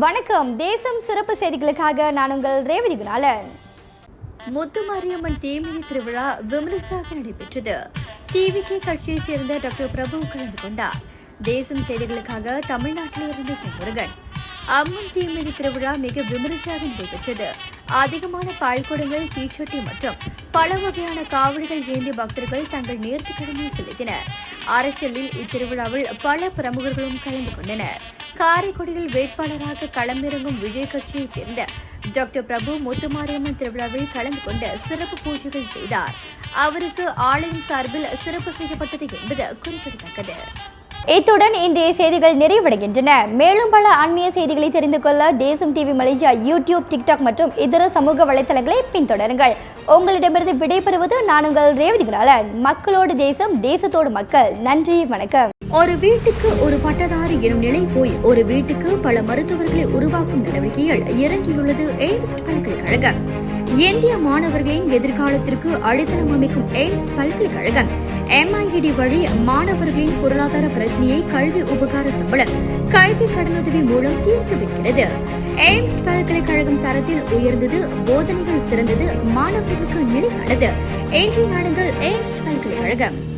வணக்கம். தேசம் சிறப்பு செய்திகளுக்காக நான் உங்கள் ரேவதி குணாலன். முத்துமாரியம்மன் தீமிதி திருவிழா விமரிசையாக நடைபெற்றது. டிவிகே கட்சியை சேர்ந்த டாக்டர் பிரபு கலந்து கொண்டார். தேசம் செய்திகளுக்காக தமிழ்நாட்டிலிருந்து முருகன். அம்மன் தீமிதி திருவிழா மிக விமரிசையாக நடைபெற்றது. அதிகமான பால்குடங்கள், தீச்சட்டி மற்றும் பல வகையான காவடிகள் ஏந்திய பக்தர்கள் தங்கள் நேர்த்தி கடமை செலுத்தினர். அரசியலில் இத்திருவிழாவில் பல பிரமுகர்களும் கலந்து கொண்டனர். காரைக்குடியில் வேட்பாளராக களமிறங்கும் விஜய் கட்சியை சேர்ந்த டாக்டர் பிரபு முத்துமாரியம்மன் திருவிழாவில் கலந்து கொண்டு சிறப்பு பூஜைகள் செய்தார். அவருக்கு ஆலயம் சார்பில் சிறப்பு செய்யப்பட்டது என்பது குறிப்பிடத்தக்கது. இத்துடன் இன்றைய செய்திகள் நிறைவடைகின்றன. மேலும் பல ஆன்மீக செய்திகளை தெரிந்து கொள்ள தேசம் டிவி மலேசியா யூடியூப், டிக்டாக் மற்றும் இதர சமூக வலைதளங்களை பின்தொடருங்கள். உங்களிடமிருந்து விடைபெறுவது நான் உங்கள் ரேவதி குணாலன். மக்களோடு தேசம், தேசத்தோடு மக்கள். நன்றி, வணக்கம். ஒரு வீட்டுக்கு ஒரு பட்டதாரி எனும் நிலை போய் ஒரு வீட்டுக்கு பல மருத்துவர்களை உருவாக்கும் நடவடிக்கையில் இறங்கியுள்ளது எய்ம்ஸ் பல்கலைக்கழகம். இந்திய மாணவர்களின் எதிர்காலத்திற்கு அடித்தளம் அமைக்கும் எய்ம்ஸ் பல்கலைக்கழகம் MIED வழி மாணவர்களின் பொருளாதார பிரச்சனையை கல்வி உபகார சம்பளம், கல்வி கடனுதவி மூலம் தீர்த்து வைக்கிறது. எய்ம்ஸ் பல்கலைக்கழகம் தரத்தில் உயர்ந்தது, போதனைகள் சிறந்தது, மாணவர்களுக்கு நிலையானது. இன்றைய நாடுகள் எய்ம்ஸ் பல்கலைக்கழகம்.